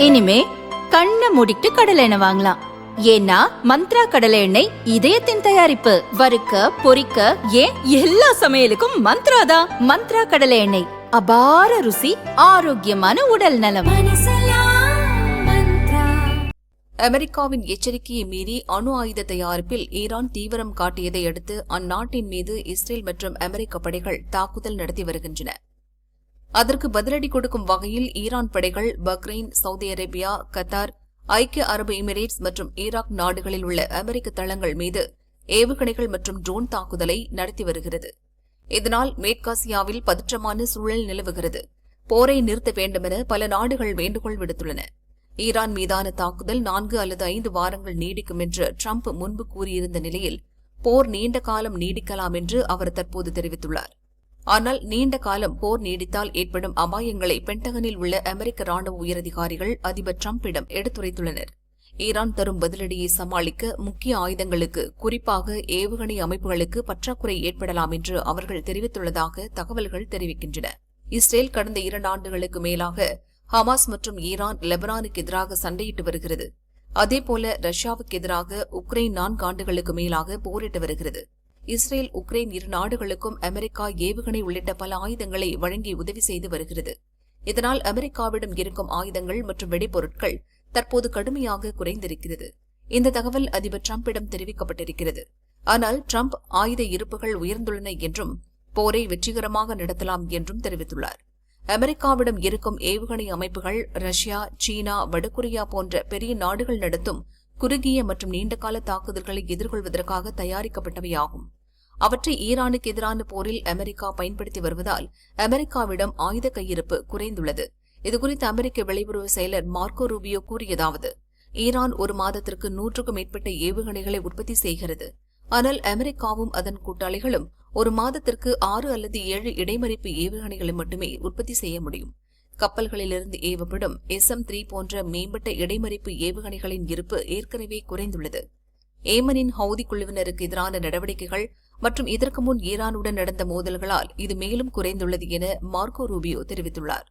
இனிமே கண்ணை மூடிட்டு கடலை எண்ணெய் வாங்கலாம். ஏன்னா மந்த்ரா கடலை எண்ணெய் இதயத்தின் தயாரிப்பு. வறுக்க பொரிக்க ஏன் எல்லா சமையலுக்கும் மந்த்ரா தான். மந்த்ரா கடலை எண்ணெய், அபார ருசி, ஆரோக்கியமான உடல் நலம். அமெரிக்காவின் எச்சரிக்கையை மீறி அணு ஆயுத தயாரிப்பில் ஈரான் தீவிரம் காட்டியதை அடுத்து அந்நாட்டின் மீது இஸ்ரேல் மற்றும் அமெரிக்க படைகள் தாக்குதல் நடத்தி வருகின்றன. அதற்கு பதிலடி கொடுக்கும் வகையில் ஈரான் படைகள் பக்ரைன், சவுதி அரேபியா, கத்தார், ஐக்கிய அரபு எமிரேட்ஸ் மற்றும் ஈராக் நாடுகளில் உள்ள அமெரிக்க தளங்கள் மீது ஏவுகணைகள் மற்றும் ட்ரோன் தாக்குதலை நடத்தி வருகிறது. இதனால் மேற்காசியாவில் பதற்றமான சூழல் நிலவுகிறது. போரை நிறுத்த வேண்டுமென பல நாடுகள் வேண்டுகோள் விடுத்துள்ளன. ஈரான் மீதான தாக்குதல் 4 அல்லது 5 வாரங்கள் நீடிக்கும் என்று ட்ரம்ப் முன்பு கூறியிருந்த நிலையில் போர் நீண்ட காலம் நீடிக்கலாம் என்று அவர் தற்போது தெரிவித்துள்ளார். ஆனால் நீண்ட காலம் போர் நீடித்தால் ஏற்படும் அபாயங்களை பென்டகனில் உள்ள அமெரிக்க ராணுவ உயரதிகாரிகள் அதிபர் ட்ரம்பிடம் எடுத்துரைத்துள்ளனர். ஈரான் தரும் பதிலடியை சமாளிக்க முக்கிய ஆயுதங்களுக்கு, குறிப்பாக ஏவுகணை அமைப்புகளுக்கு பற்றாக்குறை ஏற்படலாம் என்று அவர்கள் தெரிவித்துள்ளதாக தகவல்கள் தெரிவிக்கின்றன. இஸ்ரேல் கடந்த 2 ஆண்டுகளுக்கு மேலாக ஹமாஸ் மற்றும் ஈரான் லெபனானுக்கு எதிராக சண்டையிட்டு வருகிறது. அதேபோல ரஷ்யாவுக்கு எதிராக உக்ரைன் 4 ஆண்டுகளுக்கு மேலாக போரிட்டு வருகிறது. இஸ்ரேல், உக்ரைன் இரு நாடுகளுக்கும் அமெரிக்கா ஏவுகணை உள்ளிட்ட பல ஆயுதங்களை வழங்கி உதவி செய்து வருகிறது. இதனால் அமெரிக்காவிடம் இருக்கும் ஆயுதங்கள் மற்றும் வெடிபொருட்கள் தற்போது கடுமையாக குறைந்திருக்கிறது. இந்த தகவல் அதிபர் டிரம்பிடம் தெரிவிக்கப்பட்டிருக்கிறது. ஆனால் டிரம்ப் ஆயுத இருப்புகள் உயர்ந்துள்ளன என்றும் போரை வெற்றிகரமாக நடத்தலாம் என்றும் தெரிவித்துள்ளார். அமெரிக்காவிடம் இருக்கும் ஏவுகணை அமைப்புகள் ரஷ்யா, சீனா, வடகொரியா போன்ற பெரிய நாடுகள் நடத்தும் குறுகிய மற்றும் நீண்டகால தாக்குதல்களை எதிர்கொள்வதற்காக தயாரிக்கப்பட்டவையாகும். அவற்றை ஈரானுக்கு எதிரான போரில் அமெரிக்கா பயன்படுத்தி வருவதால் அமெரிக்காவிடம் ஆயுத கையிருப்பு குறைந்துள்ளது. இதுகுறித்து அமெரிக்க வெளியுறவு செயலர் மார்க்கோ ரூபியோ கூறியதாவது: ஈரான் ஒரு மாதத்திற்கு 100க்கும் மேற்பட்ட ஏவுகணைகளை உற்பத்தி செய்கிறது. ஆனால் அமெரிக்காவும் அதன் கூட்டாளிகளும் ஒரு மாதத்திற்கு 6 அல்லது 7 இடைமறிப்பு ஏவுகணைகளை மட்டுமே உற்பத்தி செய்ய முடியும். கப்பல்களிலிருந்து ஏவப்படும் SM-3 போன்ற மேம்பட்ட இடைமறிப்பு ஏவுகணைகளின் இருப்பு ஏற்கனவே குறைந்துள்ளது. ஏமனின் ஹவுதி குழுவினருக்கு எதிரான நடவடிக்கைகள் மற்றும் இதற்கு முன் ஈரானுடன் நடந்த மோதல்களால் இது மேலும் குறைந்துள்ளது என மார்க்கோ ரூபியோ தெரிவித்துள்ளார்.